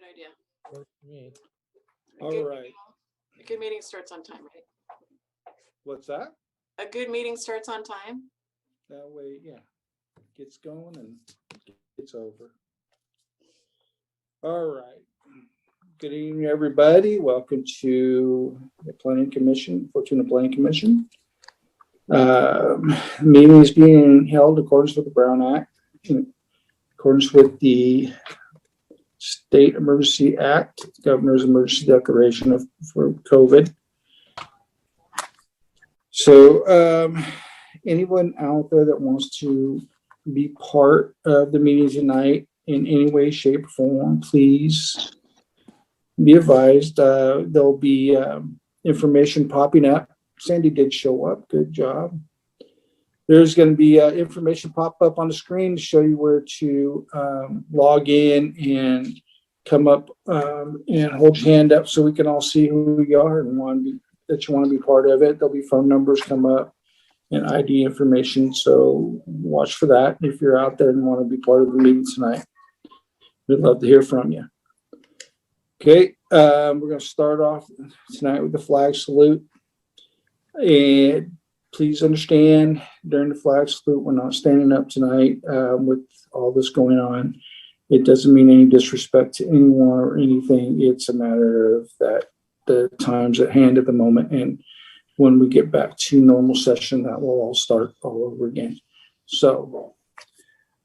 idea. Works for me. All right. A good meeting starts on time, right? What's that? A good meeting starts on time. That way, yeah, gets going and it's over. All right. Good evening, everybody. Welcome to the Planning Commission, Fortuna Planning Commission. Meeting is being held in accordance with the Brown Act, in accordance with the State Emergency Act, Governor's Emergency Declaration for COVID. So anyone out there that wants to be part of the meeting tonight in any way, shape, or form, please be advised. There'll be information popping up. Sandy did show up. Good job. There's going to be information pop up on the screen to show you where to log in and come up and hold your hand up so we can all see who you are and that you want to be part of it. There'll be phone numbers come up and ID information. So watch for that if you're out there and want to be part of the meeting tonight. We'd love to hear from you. Okay, we're going to start off tonight with the flag salute. And please understand, during the flag salute, we're not standing up tonight with all this going on. It doesn't mean any disrespect to anyone or anything. It's a matter of that the times at hand at the moment. And when we get back to normal session, that will all start all over again. So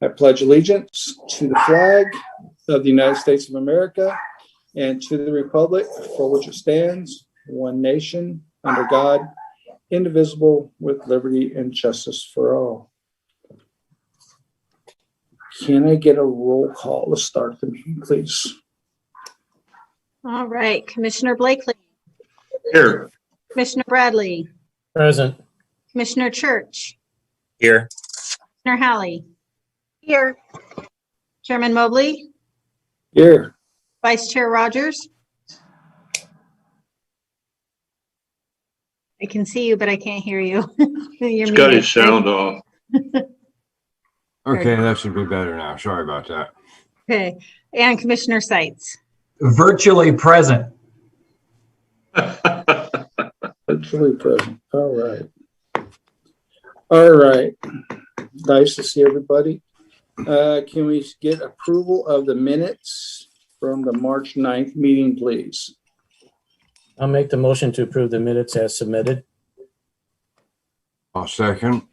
I pledge allegiance to the flag of the United States of America and to the republic for which it stands, one nation, under God, indivisible, with liberty and justice for all. Can I get a roll call to start the meeting, please? All right, Commissioner Blakely. Here. Commissioner Bradley. Present. Commissioner Church. Here. Commissioner Hallie. Here. Chairman Mobley. Here. Vice Chair Rogers. I can see you, but I can't hear you. You're It's got muted. his sound off. Okay, that should be better now. Sorry about that. Okay, and Commissioner Seitz. Virtually present. Virtually present. All right. All right. Nice to see everybody. Can we get approval of the minutes from the March 9th meeting, please? I'll make the motion to approve the minutes as submitted. I'll second.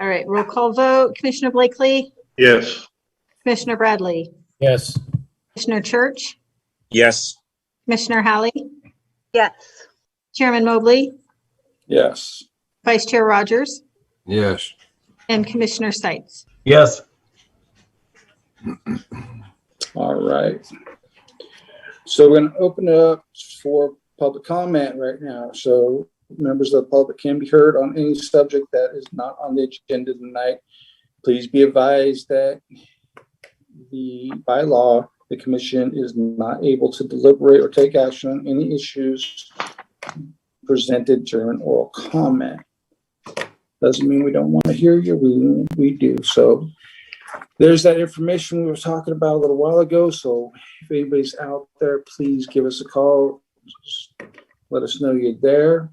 All right, roll call vote. Commissioner Blakely. Yes. Commissioner Bradley. Yes. Commissioner Church. Yes. Commissioner Hallie. Yes. Chairman Mobley. Yes. Vice Chair Rogers. Yes. And Commissioner Seitz. Yes. All right. So we're going to open it up for public comment right now. So members of the public can be heard on any subject that is not on the agenda tonight. Please be advised that by law, the commission is not able to deliberate or take action on any issues presented during oral comment. Doesn't mean we don't want to hear you. We do. So there's that information we were talking about a little while ago. So if anybody's out there, please give us a call. Just let us know you're there.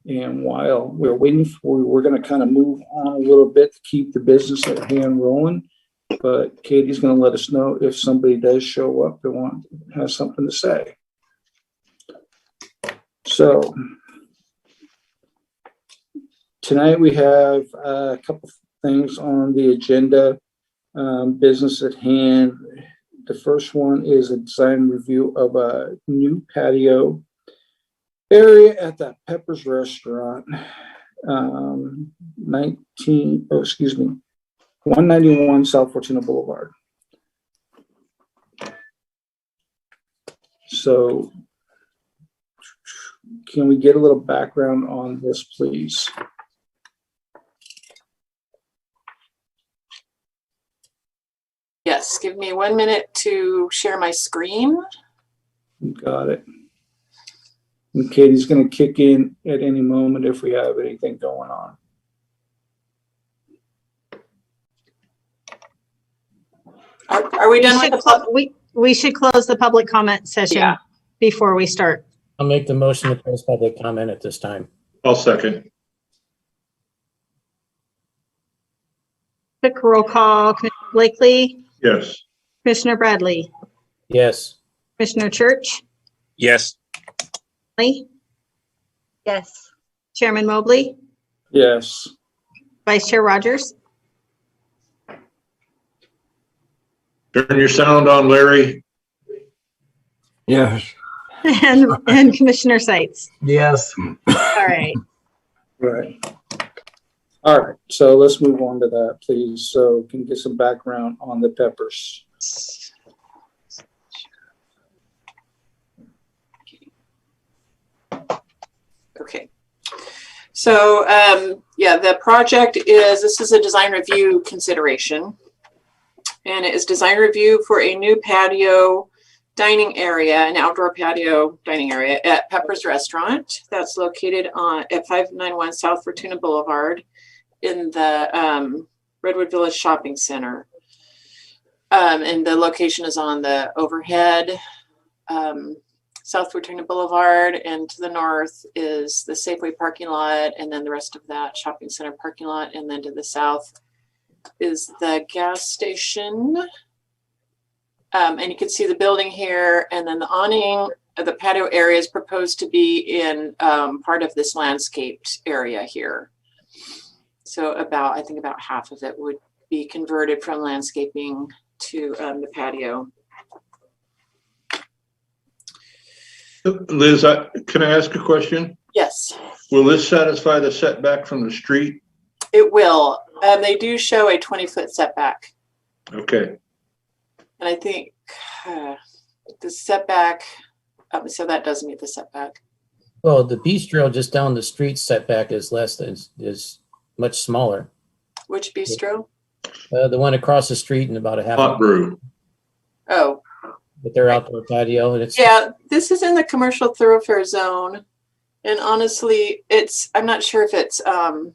And while we're waiting we're going to kind of move on a little bit to keep the business at hand rolling. But Katie's going to let us know if somebody does show up and has something to say. So tonight we have a couple of things on the agenda, business at hand. The first one is a design review of a new patio area at the Peppers Restaurant, 191 South Fortuna Boulevard. So can we get a little background on this, please? Yes, give me 1 minute to share my screen. Got it. And Katie's going to kick in at any moment if we have anything going on. Are we done with the? We should close the public comment session Yeah. before we start. I'll make the motion to close public comment at this time. I'll second. Quick roll call. Commissioner Blakely, Yes. Commissioner Bradley, Yes. Commissioner Church, Yes. Lee, Yes. Chairman Mobley, Yes. Vice Chair Rogers, Turn your sound on, Larry. Yes. and Commissioner Seitz. Yes. All right. Right. All right, so let's move on to that, please. So can you get some background on the peppers? Okay. So, yeah, the project this is a design review consideration. And it is design review for a new patio dining area, an outdoor patio dining area at Pepper's Restaurant. That's located at 591 South Fortuna Boulevard in the Redwood Village Shopping Center. And the location is on the overhead South Fortuna Boulevard, and to the north is the Safeway parking lot, and then the rest of that shopping center parking lot, and then to the south is the gas station. And you can see the building here, and then the awning of the patio area is proposed to be in part of this landscaped area here. So I think about half of it would be converted from landscaping to the patio. Liz, can I ask a question? Yes, Will this satisfy the setback from the street? it will. They do show a 20-foot setback. Okay. And I think the setback, so that does meet the setback. Well, the bistro just down the street setback is is much smaller. Which bistro? The one across the street and about a half. Hot brew. Oh, With their outdoor patio, and it's yeah, this is in the commercial thoroughfare zone. And honestly, I'm not sure if it's, I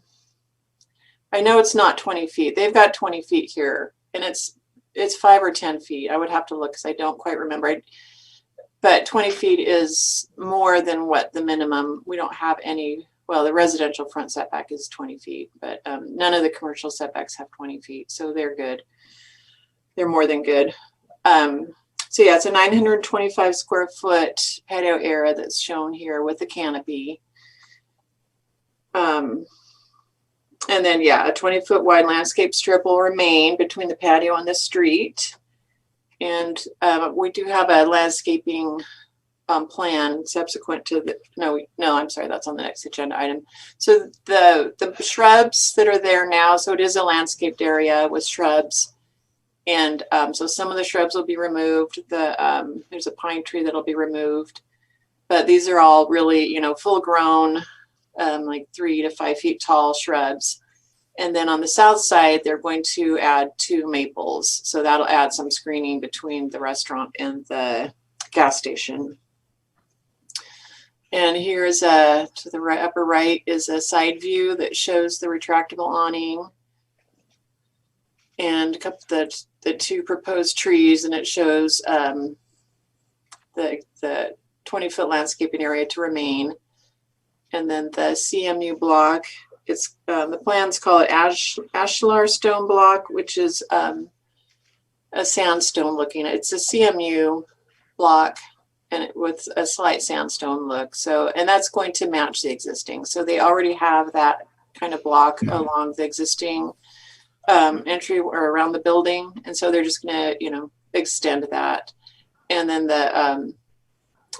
know it's not 20 feet. They've got 20 feet here, and it's 5 or 10 feet. I would have to look because I don't quite remember. But 20 feet is more than what the minimum. We don't have any, well, the residential front setback is 20 feet, but none of the commercial setbacks have 20 feet. So they're good. They're more than good. So yeah, it's a 925 square foot patio area that's shown here with the canopy. And then, yeah, a 20-foot wide landscape strip will remain between the patio and the street. And we do have a landscaping plan subsequent to the, no, I'm sorry, that's on the next agenda item. So the shrubs that are there now, so it is a landscaped area with shrubs. And so some of the shrubs will be removed. There's a pine tree that'll be removed. But these are all really, full grown, like 3 to 5 feet tall shrubs. And then on the south side, they're going to add 2 maples. So that'll add some screening between the restaurant and the gas station. And here's to the upper right is a side view that shows the retractable awning and the 2 proposed trees, and it shows the 20-foot landscaping area to remain. And then the CMU block, it's the plans call it ashlar stone block, which is a sandstone looking. It's a CMU block and with a slight sandstone look. So, and that's going to match the existing. So they already have that kind of block along the existing entry or around the building, and so they're just going to extend that. And then the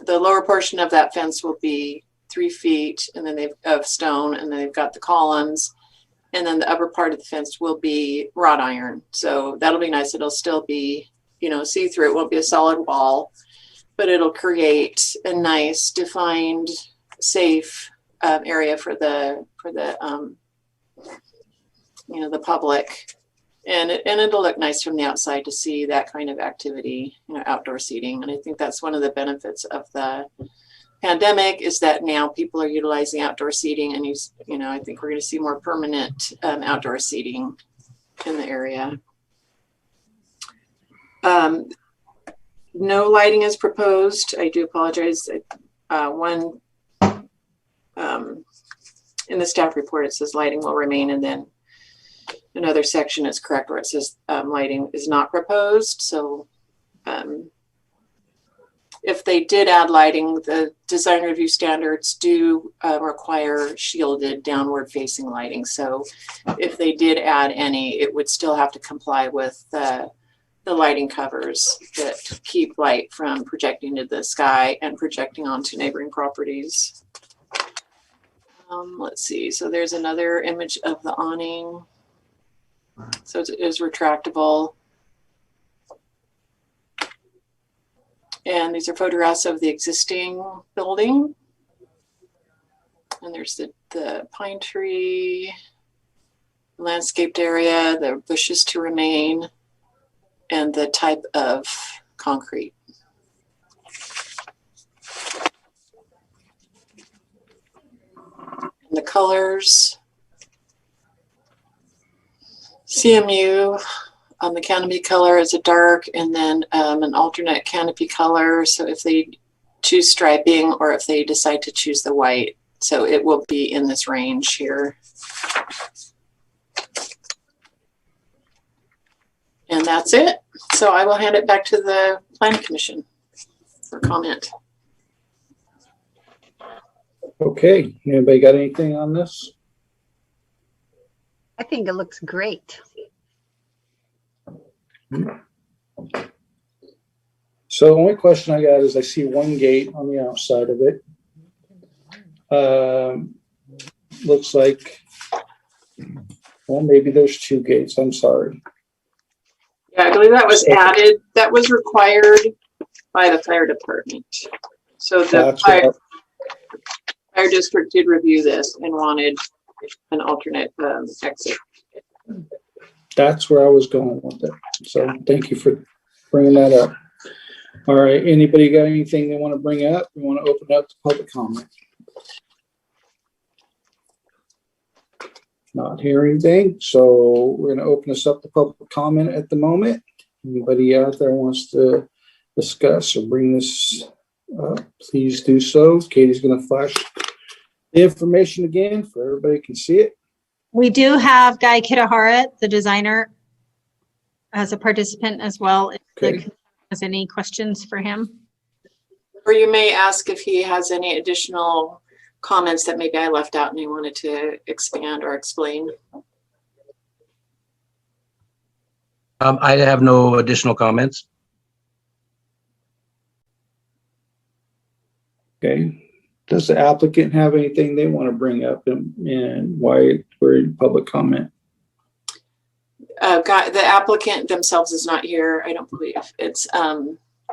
lower portion of that fence will be 3 feet, and then of stone, and then they've got the columns, and then the upper part of the fence will be wrought iron. So that'll be nice. It'll still be see-through. It won't be a solid wall, but it'll create a nice defined safe area for the the public, and it'll look nice from the outside to see that kind of activity, outdoor seating. And I think that's one of the benefits of the pandemic is that now people are utilizing outdoor seating, and I think we're going to see more permanent outdoor seating in the area. No lighting is proposed. I do apologize. One in the staff report, it says lighting will remain, and then another section is correct where it says lighting is not proposed. So if they did add lighting, the design review standards do require shielded downward facing lighting. So if they did add any, it would still have to comply with the lighting covers that keep light from projecting to the sky and projecting onto neighboring properties. Let's see. So there's another image of the awning. So it is retractable. And these are photographs of the existing building. And there's the pine tree, landscaped area, the bushes to remain, and the type of concrete. And the colors, CMU, the canopy color is a dark, and then an alternate canopy color. So if they choose striping or if they decide to choose the white, so it will be in this range here. And that's it. So I will hand it back to the Planning Commission for comment. Okay, anybody got anything on this? I think it looks great. So the only question I got is I see one gate on the outside of it. Looks like, well, maybe there's two gates. I'm sorry. Yeah, I believe that was added. That was required by the fire department. So the fire district did review this and wanted an alternate exit. That's where I was going with it. So thank you for bringing that up. All right, anybody got anything they want to bring up? We want to open up to public comment. Not hearing anything, so we're going to open this up to public comment at the moment. Anybody out there wants to discuss or bring this up, please do so. Katie's going to flash the information again so everybody can see it. We do have Guy Kitahara, the designer, as a participant as well. If Okay. has any questions for him? Or you may ask if he has any additional comments that maybe I left out and he wanted to expand or explain. I have no additional comments. Okay. Does the applicant have anything they want to bring up and why we're in public comment? The applicant themselves is not here. I don't believe it's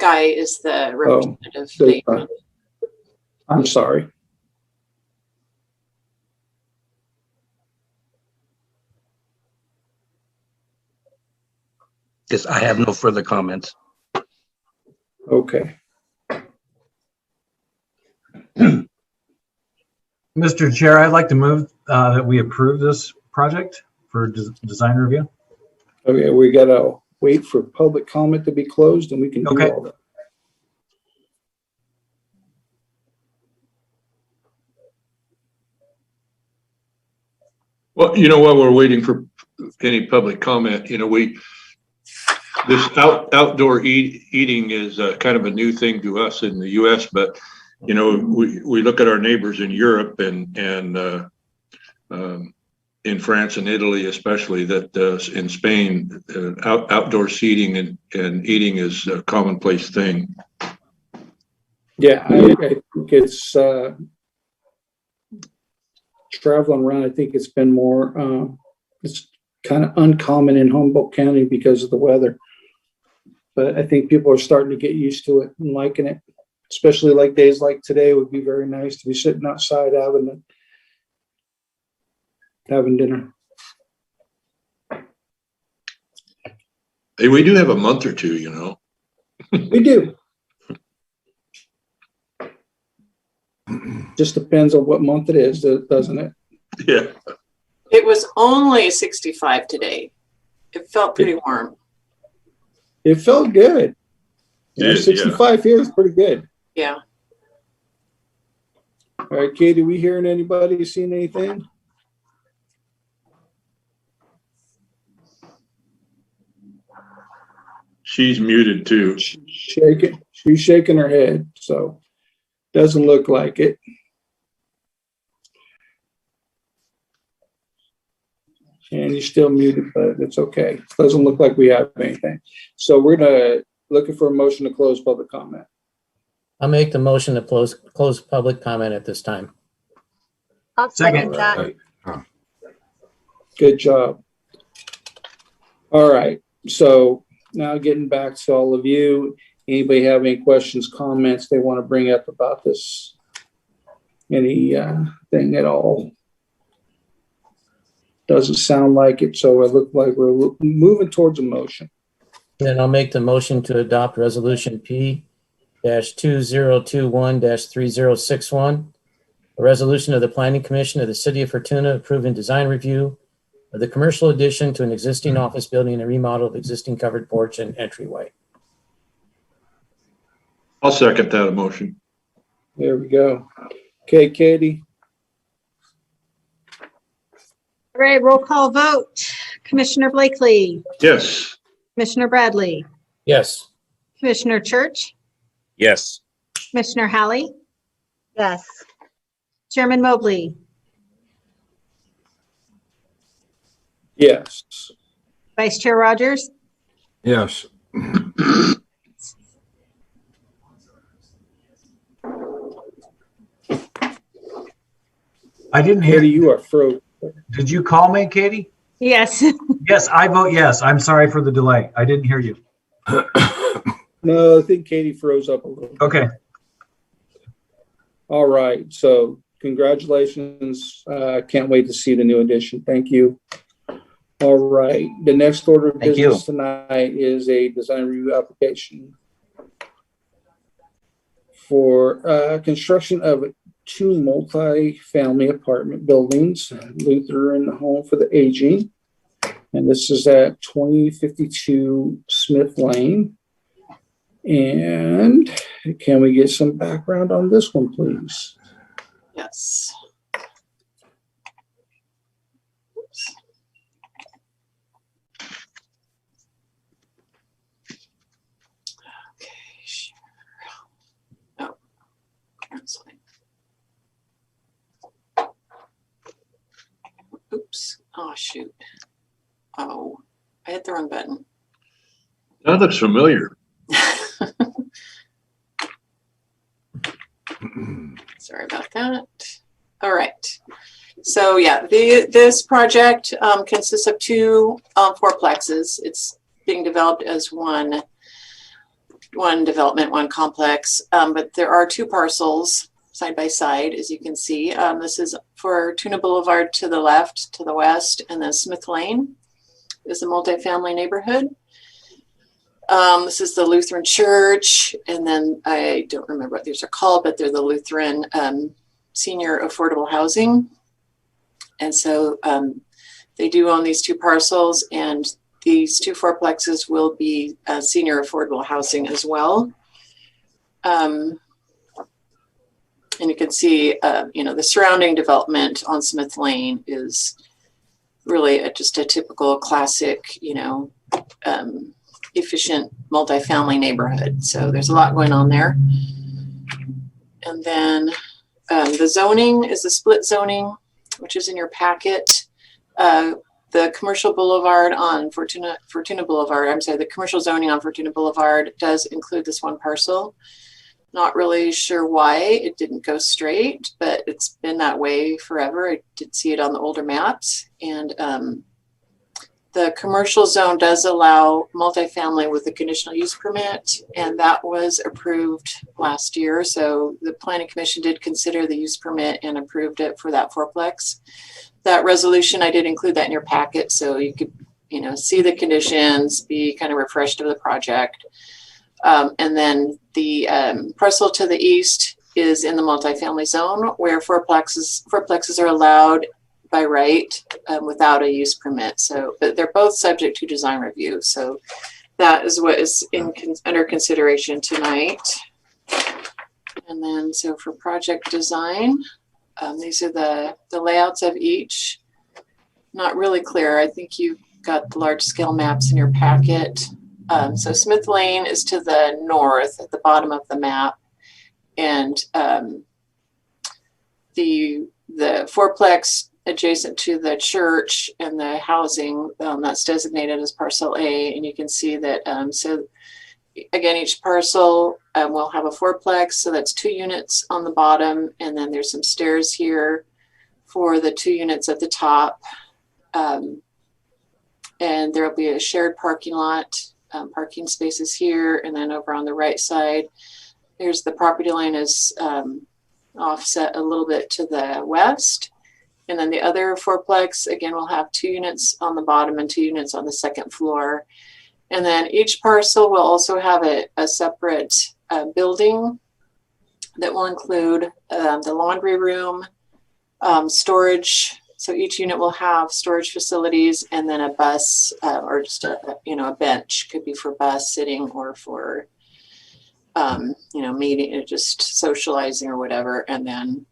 Guy is the representative. I'm sorry. Yes, I have no further comments. Okay. Mr. Chair, I'd like to move that we approve this project for design review. Okay, we gotta wait for public comment to be closed and we can do Okay. all that. Well, while we're waiting for any public comment, this outdoor eating is kind of a new thing to us in the US, but we look at our neighbors in Europe and in France and Italy, especially, that in Spain, outdoor seating and eating is a commonplace thing. Yeah, I think it's traveling around. I think it's been more, it's kind of uncommon in Humboldt County because of the weather. But I think people are starting to get used to it and liking it, especially like days like today would be very nice to be sitting outside having dinner. Hey, we do have a month or two, We do. Just depends on what month it is, doesn't it? Yeah. It was only 65 today. It felt pretty warm. It felt good. It is, yeah. 65 here is pretty good. Yeah. All right, Katie, we hearing anybody, seeing anything? She's muted too. She's shaking her head, so doesn't look like it. And you're still muted, but it's okay. Doesn't look like we have anything. So we're looking for a motion to close public comment. I'll make the motion to close public comment at this time. I'll second that. Good job. All right. So now getting back to all of you, anybody have any questions, comments they want to bring up about this? Any thing at all? Doesn't sound like it, so it looks like we're moving towards a motion. Then I'll make the motion to adopt resolution P-2021-3061, a resolution of the Planning Commission of the City of Fortuna approving design review of the commercial addition to an existing office building and remodel of existing covered porch and entryway. I'll second that motion. There we go. Okay, Katie. All right, roll call vote. Commissioner Blakely, Yes. Commissioner Bradley, Yes. Commissioner Church, Yes. Commissioner Hallie, Yes. Chairman Mobley, Yes. Vice Chair Rogers, Yes. I didn't hear Katie, you. you are frozen. Did you call me, Katie? yes. Yes, I vote yes. I'm sorry for the delay. I didn't hear you. No, I think Katie froze up a little. Okay. All right. So congratulations. Can't wait to see the new edition. Thank you. All right. The next order of Thank you. business tonight is a design review application for construction of 2 multi-family apartment buildings, Lutheran Home for the Aging. And this is at 2052 Smith Lane. And can we get some background on this one, please? Yes. Oops. Okay, sure. Oh, translate. Oops. Oh, shoot. Oh, I hit the wrong button. That looks familiar. Sorry about that. All right. So yeah, this project consists of 2 fourplexes. It's being developed as one development, one complex, but there are 2 parcels side by side, as you can see. This is Fortuna Boulevard to the left, to the west, and then Smith Lane is a multifamily neighborhood. This is the Lutheran Church, and then I don't remember what these are called, but they're the Lutheran Senior Affordable Housing. And so they do own these 2 parcels, and these 2 fourplexes will be senior affordable housing as well. And you can see, the surrounding development on Smith Lane is really just a typical classic, efficient multifamily neighborhood. So there's a lot going on there. And then the zoning is the split zoning, which is in your packet. The commercial boulevard on Fortuna Boulevard, the commercial zoning on Fortuna Boulevard does include this 1 parcel. Not really sure why it didn't go straight, but it's been that way forever. I did see it on the older maps. And the commercial zone does allow multifamily with a conditional use permit, and that was approved last year. So the Planning Commission did consider the use permit and approved it for that fourplex. That resolution, I did include that in your packet, so you could, see the conditions, be kind of refreshed of the project. And then the parcel to the east is in the multifamily zone, where fourplexes are allowed by right without a use permit. So, but they're both subject to design review. So that is what is under consideration tonight. And then, so for project design, these are the layouts of each. Not really clear. I think you've got the large scale maps in your packet. So Smith Lane is to the north at the bottom of the map. And the fourplex adjacent to the church and the housing, that's designated as parcel A. And you can see that, so again, each parcel will have a fourplex. So that's 2 units on the bottom. And then there's some stairs here for the 2 units at the top. And there will be a shared parking lot, parking spaces here. And then over on the right side, there's the property line is offset a little bit to the west. And then the other fourplex, again, will have 2 units on the bottom and 2 units on the second floor. And then each parcel will also have a separate building that will include the laundry room, storage. So each unit will have storage facilities, and then a bus or just a bench, could be for bus sitting or for meeting, just socializing or whatever. And then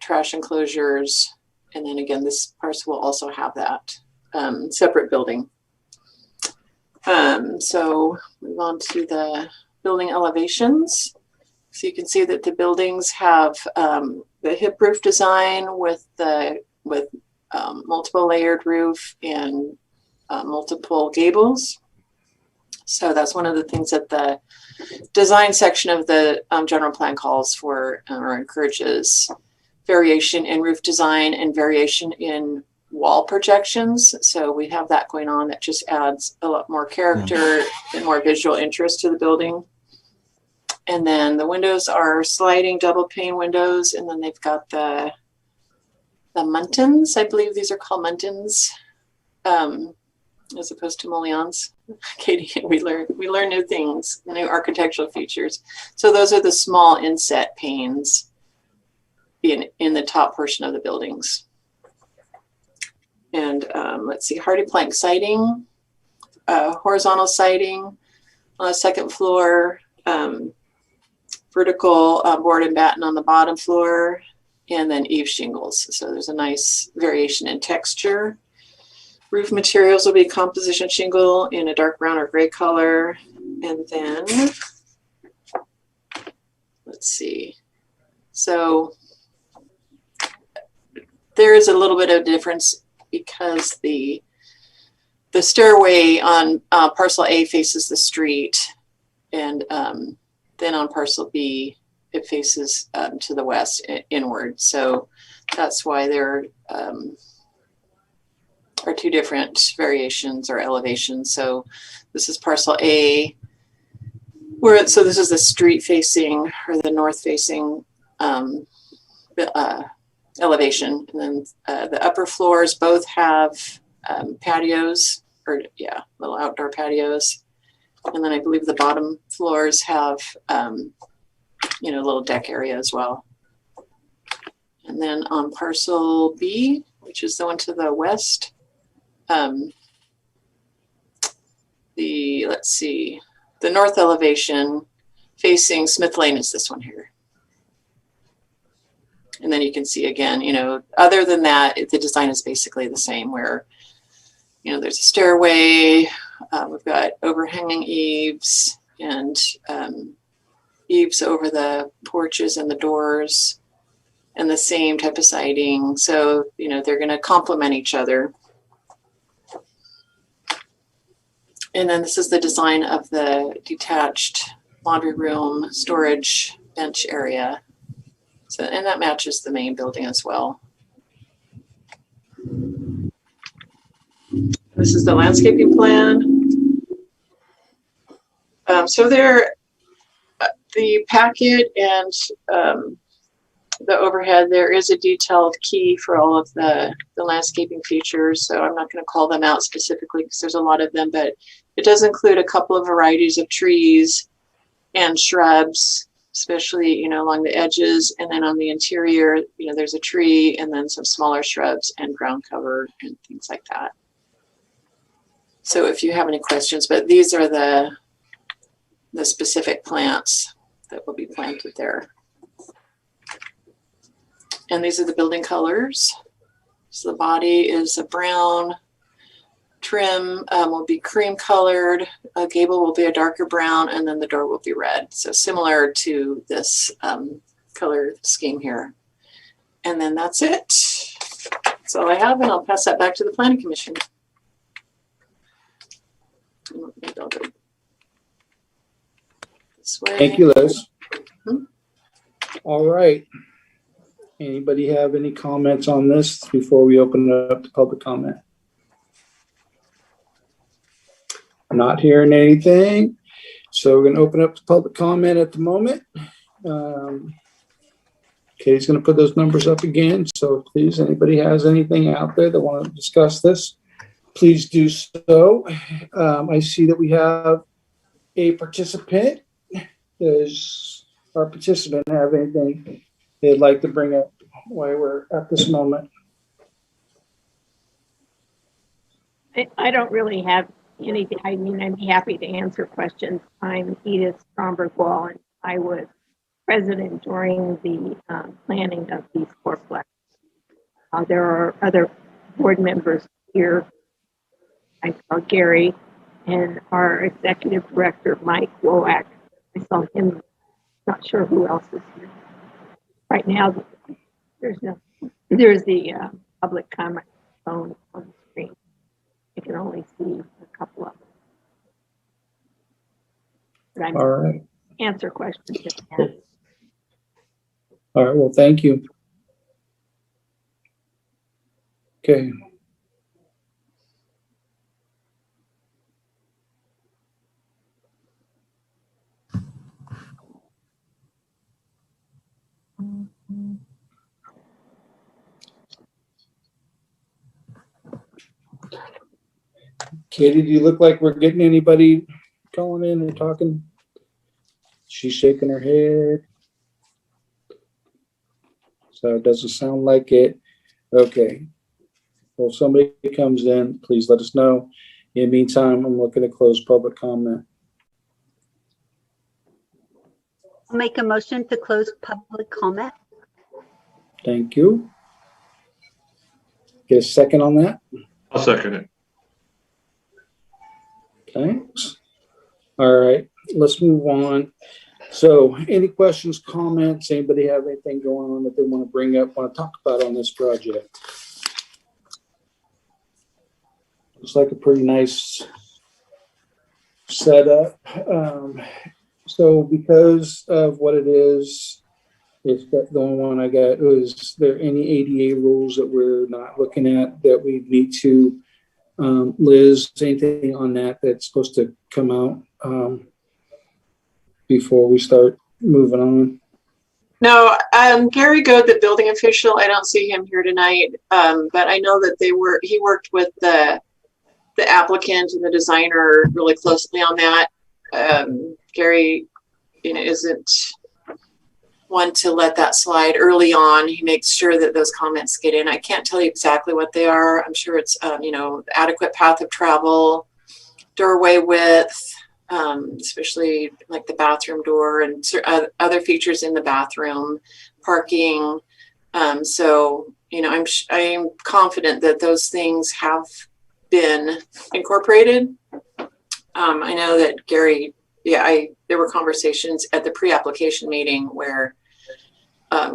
trash enclosures. And then again, this parcel will also have that separate building. So move on to the building elevations. So you can see that the buildings have the hip roof design with multiple layered roof and multiple gables. So that's one of the things that the design section of the general plan calls for or encourages: variation in roof design and variation in wall projections. So we have that going on. That just adds a lot more character and more visual interest to the building. And then the windows are sliding double pane windows, and then they've got the muntins. I believe these are called muntins, as opposed to mullions. Katie, we learn new things, new architectural features. So those are the small inset panes in the top portion of the buildings. And let's see, hardy plank siding, horizontal siding on the second floor, vertical board and batten on the bottom floor, and then eave shingles. So there's a nice variation in texture. Roof materials will be composition shingle in a dark brown or gray color. And then, let's see. So there is a little bit of difference because the stairway on parcel A faces the street, and then on parcel B, it faces to the west, inward. So that's why there are 2 different variations or elevations. So this is parcel A, so this is the street facing or the north facing elevation. And then the upper floors both have patios, or little outdoor patios. And then I believe the bottom floors have a little deck area as well. And then on parcel B, which is the one to the west, the north elevation facing Smith Lane is this one here. And then you can see again, other than that, the design is basically the same, where, there's a stairway, we've got overhanging eaves and eaves over the porches and the doors, and the same type of siding. So, they're going to complement each other. And then this is the design of the detached laundry room, storage, bench area. So, and that matches the main building as well. This is the landscaping plan. So there, the packet and the overhead, there is a detailed key for all of the landscaping features. So I'm not going to call them out specifically because there's a lot of them, but it does include a couple of varieties of trees and shrubs, especially, along the edges. And then on the interior, there's a tree and then some smaller shrubs and ground cover and things like that. So if you have any questions, but these are the specific plants that will be planted there. And these are the building colors. So the body is a brown, trim will be cream colored, a gable will be a darker brown, and then the door will be red. So similar to this color scheme here. And then that's it. That's all I have, and I'll pass that back to the Planning Commission. Maybe I'll go this way. Thank you, Liz. Mhm. All right. Anybody have any comments on this before we open it up to public comment? I'm not hearing anything. So we're going to open up to public comment at the moment. Katie's going to put those numbers up again. So please, anybody has anything out there that want to discuss this, please do so. I see that we have a participant. Does our participant have anything they'd like to bring up while we're at this moment? I don't really have anything. I mean, I'd be happy to answer questions. I'm Edith Stromberg-Wall, and I was president during the planning of these fourplex. There are other board members here. I saw Gary and our executive director, Mike Woak. I saw him. Not sure who else is here. Right now, there's the public comment phone on the screen. You can only see a couple of them. But I'm All right. answer questions. if you have. All right. Well, thank you. Okay. Katie, do you look like we're getting anybody calling in or talking? She's shaking her head. So it doesn't sound like it. Okay. Well, if somebody comes in, please let us know. In the meantime, I'm looking to close public comment. I'll make a motion to close public comment. Thank you. Get a second on that? I'll second it. Thanks. All right, let's move on. So any questions, comments, anybody have anything going on that they want to bring up, want to talk about on this project? Looks like a pretty nice setup. So because of what it is, if that the only one I got, is there any ADA rules that we're not looking at that we need to, Liz, anything on that that's supposed to come out before we start moving on? No, Gary Goad, the building official, I don't see him here tonight, but I know that he worked with the applicant and the designer really closely on that. Gary, isn't one to let that slide early on. He makes sure that those comments get in. I can't tell you exactly what they are. I'm sure it's, adequate path of travel, doorway width, especially like the bathroom door and other features in the bathroom, parking. So, I'm confident that those things have been incorporated. I know that Gary, there were conversations at the pre-application meeting where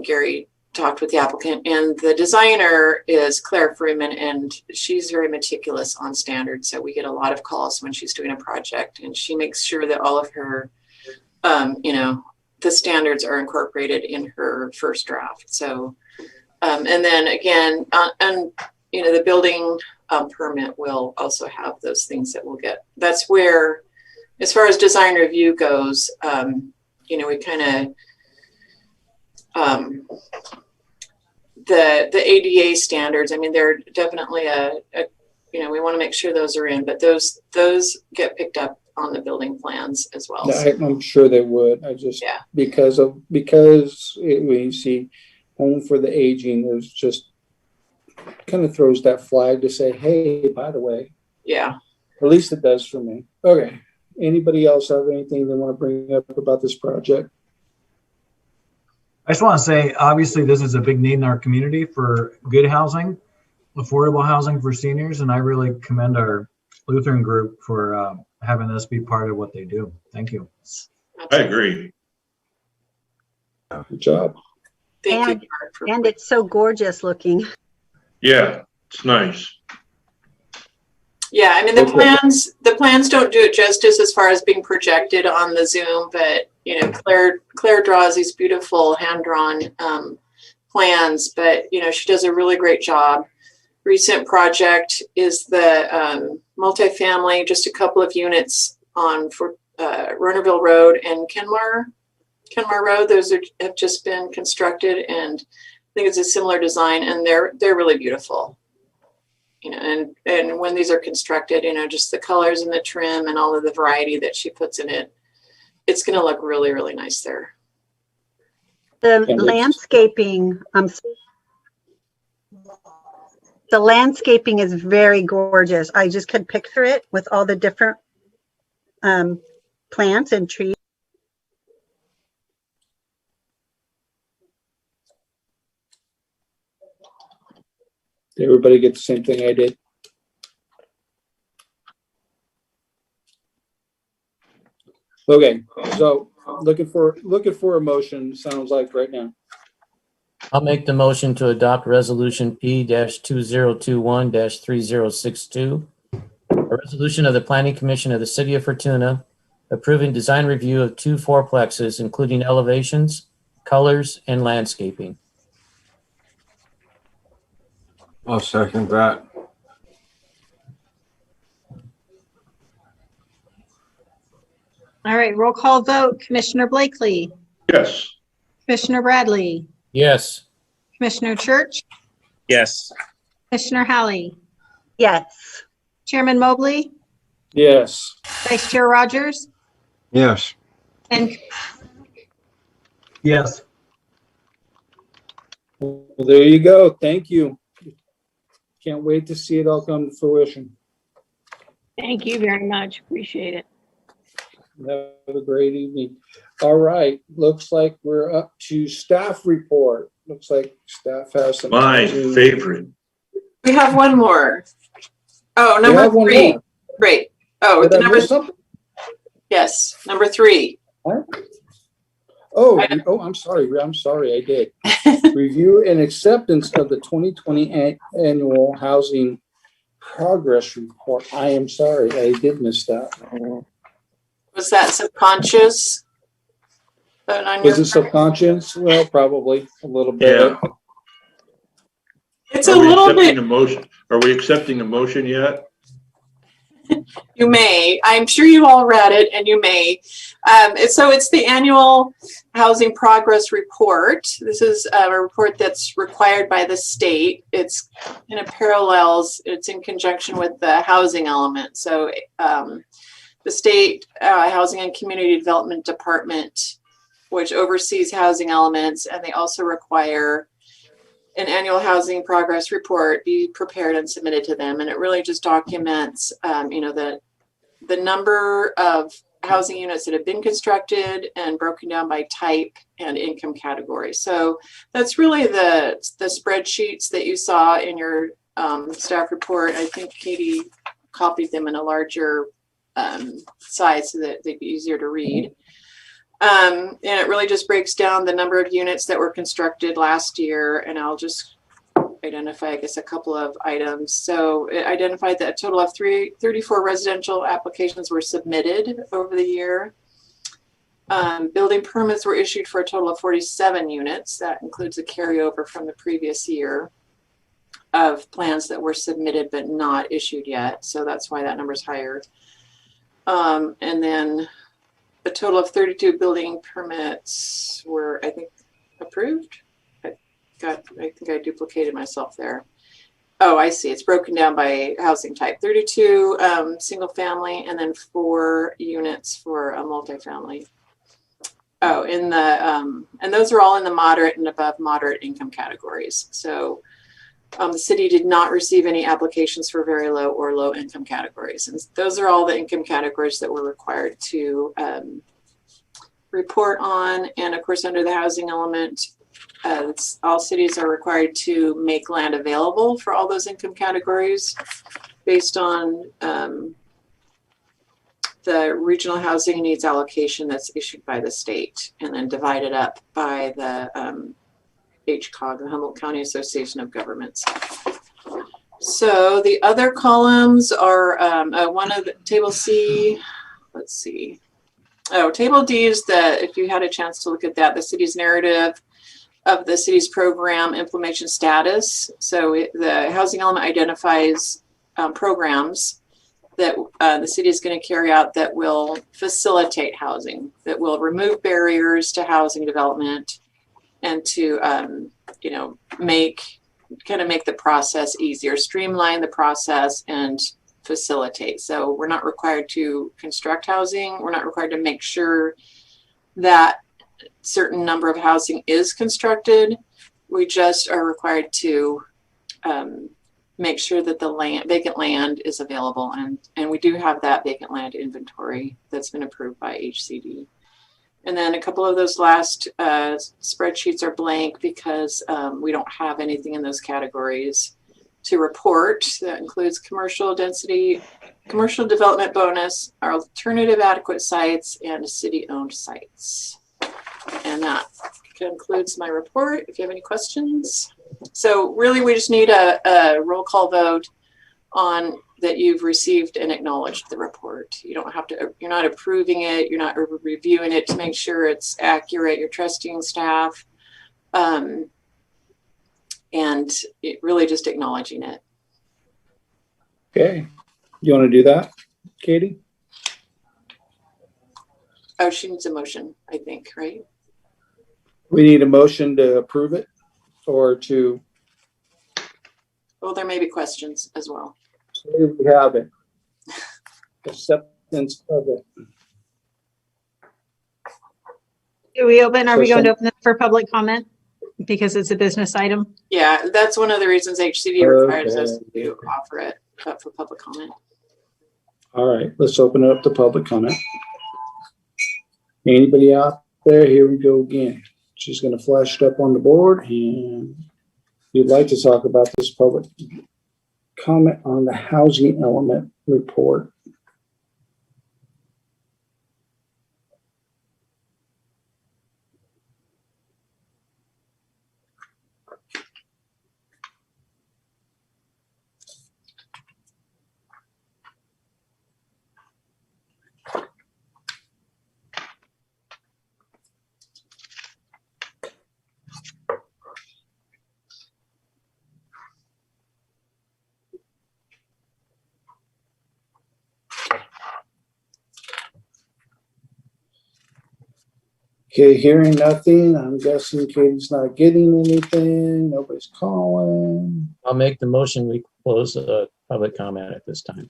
Gary talked with the applicant, and the designer is Claire Freeman, and she's very meticulous on standards. So we get a lot of calls when she's doing a project, and she makes sure that all of her, the standards are incorporated in her first draft. So, and then again, the building permit will also have those things that we'll get. That's where, as far as design review goes, we kind of, the ADA standards, I mean, they're definitely we want to make sure those are in, but those get picked up on the building plans as well. Yeah, I'm sure they would. I just, because when you see home for the aging, there's just kind of throws that flag to say, hey, by the way. Yeah. At least it does for me. Okay. Anybody else have anything they want to bring up about this project? I just want to say, obviously, this is a big need in our community for good housing, affordable housing for seniors, and I really commend our Lutheran group for having this be part of what they do. Thank you. I agree. Good job. Thank And- you. Mark, for- And it's so gorgeous looking. Yeah, it's nice. Yeah, I mean, the plans don't do it justice as far as being projected on the Zoom, but you know, Claire draws these beautiful hand-drawn plans, but you know, she does a really great job. Recent project is the multifamily, just a couple of units on for Ronerville Road and Kenmar Road. Those have just been constructed, and I think it's a similar design, and they're really beautiful. You know, and when these are constructed, you know, just the colors and the trim and all of the variety that she puts in it, it's going to look really, really nice there. The landscaping, the landscaping is very gorgeous. I just could picture it with all the different plants and trees. Did everybody get the same thing I did? Okay, so looking for a motion, sounds like right now. I'll make the motion to adopt resolution P-2021-3062, a resolution of the Planning Commission of the City of Fortuna approving design review of 2 fourplexes, including elevations, colors, and landscaping. I'll second that. All right, roll call vote. Commissioner Blakely, Yes. Commissioner Bradley, Yes. Commissioner Church, Yes. Commissioner Hallie, Yes. Chairman Mobley, Yes. Vice Chair Rogers, Yes. and Yes. Well, there you go. Thank you. Can't wait to see it all come to fruition. Thank you very much. Appreciate it. Have a great evening. All right, looks like we're up to staff report. Looks like staff has some. My favorite. We have one more. Oh, We number have one 3. more. Great. Oh, Did the I number, miss something? yes, number 3. Oh, I'm sorry, I did. Review and acceptance of the 2020 annual housing progress report. I am sorry, I did miss that. Was that subconscious? On Was your it subconscious? Well, probably a little bit. Yeah. It's a Are we little accepting bit. a motion? Are we accepting a motion yet? You may. I'm sure you all read it, and you may. So it's the annual housing progress report. This is a report that's required by the state. It's in a parallels. It's in conjunction with the housing element. So the state Housing and Community Development Department, which oversees housing elements, and they also require an annual housing progress report be prepared and submitted to them. And it really just documents, you know, the number of housing units that have been constructed and broken down by type and income category. So that's really the spreadsheets that you saw in your staff report. I think Katie copied them in a larger size so that they'd be easier to read. And it really just breaks down the number of units that were constructed last year. And I'll just identify, I guess, a couple of items. So it identified that a total of 34 residential applications were submitted over the year. Building permits were issued for a total of 47 units. That includes a carryover from the previous year of plans that were submitted but not issued yet. So that's why that number is higher. And then a total of 32 building permits were, I think, approved. I think I duplicated myself there. Oh, I see. It's broken down by housing type. 32 single family, and then 4 units for a multifamily. Oh, in the and those are all in the moderate and above moderate income categories. So The city did not receive any applications for very low or low income categories. And those are all the income categories that we're required to report on. And of course, under the housing element, all cities are required to make land available for all those income categories based on the regional housing needs allocation that's issued by the state and then divided up by the HCOG, the Humboldt County Association of Governments. So the other columns are one of the table C, let's see. Oh, table D is if you had a chance to look at that, the city's narrative of the city's program implementation status. So the housing element identifies programs that the city is going to carry out that will facilitate housing, that will remove barriers to housing development and to, make the process easier, streamline the process and facilitate. So we're not required to construct housing. We're not required to make sure that certain number of housing is constructed. We just are required to make sure that the vacant land is available. And we do have that vacant land inventory that's been approved by HCD. And then a couple of those last spreadsheets are blank because we don't have anything in those categories to report. That includes commercial density, commercial development bonus, our alternative adequate sites, and city-owned sites. And that concludes my report. If you have any questions. So really, we just need a roll call vote on that you've received and acknowledged the report. You don't have to, you're not approving it, you're not reviewing it to make sure it's accurate, you're trusting staff, and really just acknowledging it. Okay. You want to do that, Katie? Oh, she needs a motion, I think, right? We need a motion to approve it or to. Well, there may be questions as well. Here we have it. Acceptance of it. Are we going to open it for public comment? Because it's a business item. Yeah, that's one of the reasons HCD requires us to offer it up for public comment. All right, let's open it up to public comment. Anybody out there? Here we go again. She's going to flash it up on the board, and if you'd like to talk about this public comment on the housing element report. Okay, hearing nothing. I'm guessing Katie's not getting anything. Nobody's calling. I'll make the motion. We close public comment at this time.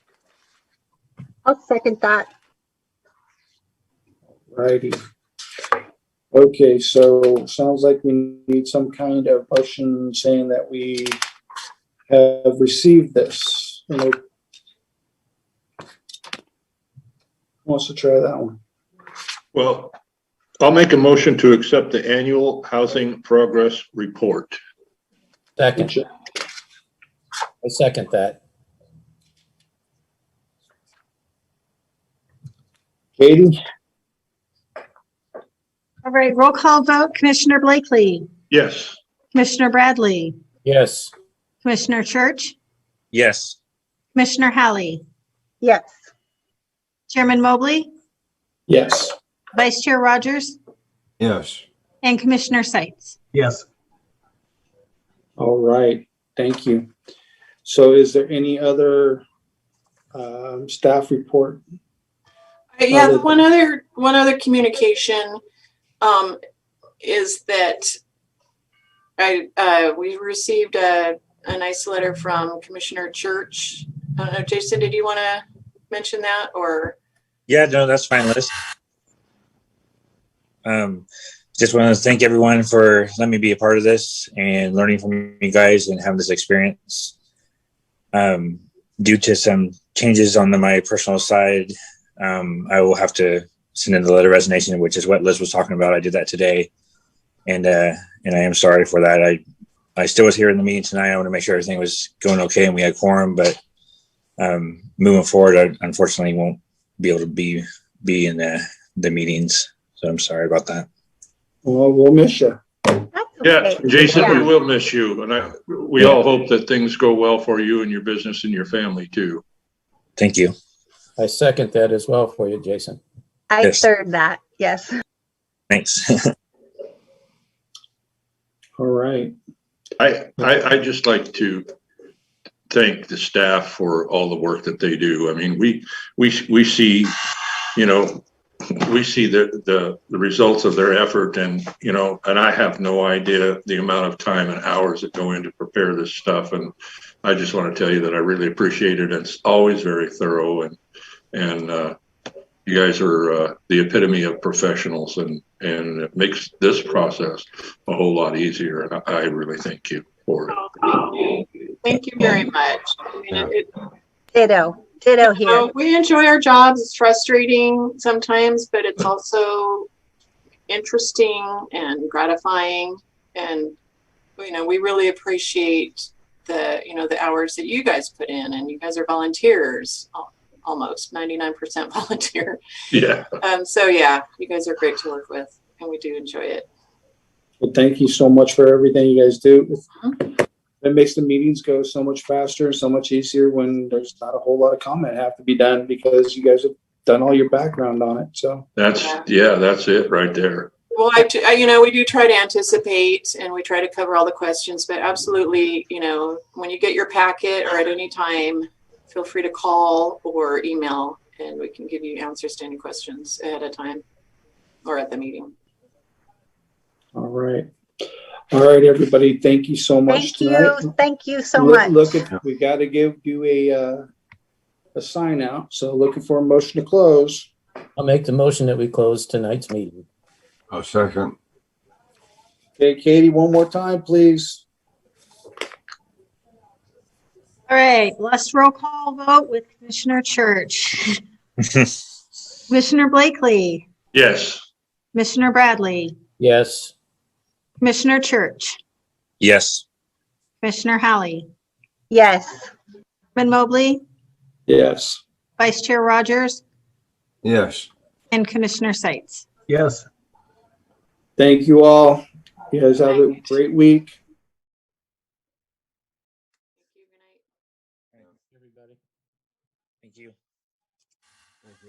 I'll second that. Righty. Okay, so sounds like we need some kind of motion saying that we have received this. Who wants to try that one? Well, I'll make a motion to accept the annual housing progress report. Second. I second that. Katie? All right, roll call vote. Commissioner Blakely, Yes. Commissioner Bradley, Yes. Commissioner Church, Yes. Commissioner Halley, Yes. Chairman Mobley, Yes. Vice Chair Rogers, Yes. and Commissioner Seitz. Yes. All right, thank you. So is there any other staff report? Yeah, one other communication is that we received a nice letter from Commissioner Church. I don't know, Jason, did you want to mention that or? Yeah, no, that's fine, Liz. just want to thank everyone for letting me be a part of this and learning from you guys and having this experience. Due to some changes on my personal side, I will have to send in the letter of resignation, which is what Liz was talking about. I did that today, and I am sorry for that. I still was here in the meeting tonight. I want to make sure everything was going okay and we had quorum, but moving forward, I unfortunately won't be able to be in the meetings. So I'm sorry about that. Well, we'll miss you. Yeah, Jason, Yeah. we will miss you. And we all hope that things go well for you and your business and your family too. Thank you. I second that as well for you, Jason. I Yes. third that. Yes. Thanks. All right. I just like to thank the staff for all the work that they do. I mean, we see, you know, we see the results of their effort, and you know, and I have no idea the amount of time and hours that go into prepare this stuff. And I just want to tell you that I really appreciate it. It's always very thorough, and you guys are the epitome of professionals, and it makes this process a whole lot easier. And I really thank you for it. Oh, thank you very much. I mean, Ditto here. we enjoy our jobs. It's frustrating sometimes, but it's also interesting and gratifying. And, you know, we really appreciate the hours that you guys put in, and you guys are volunteers, almost 99% volunteer. Yeah. So yeah, you guys are great to work with, and we do enjoy it. Well, thank you so much for everything you guys do. It makes the meetings go so much faster and so much easier when there's not a whole lot of comment have to be done because you guys have done all your background on it. So That's it right there. Well, we do try to anticipate, and we try to cover all the questions, but absolutely, you know, when you get your packet or at any time, feel free to call or email, and we can give you answers to any questions ahead of time or at the meeting. all right. All right, everybody. Thank you so much Thank tonight. you. Thank you so much. We got to give you a sign out. So looking for a motion to close. I'll make the motion that we close tonight's meeting. I'll second. Okay, Katie, one more time, please. All right, let's roll call vote with Commissioner Church. Commissioner Blakely, Yes. Commissioner Bradley, Yes. Commissioner Church, Yes. Commissioner Hallie, Yes. Chairman Mobley, Yes. Vice Chair Rogers, Yes. and Commissioner Seitz. Yes. Thank you all. You guys have a great week.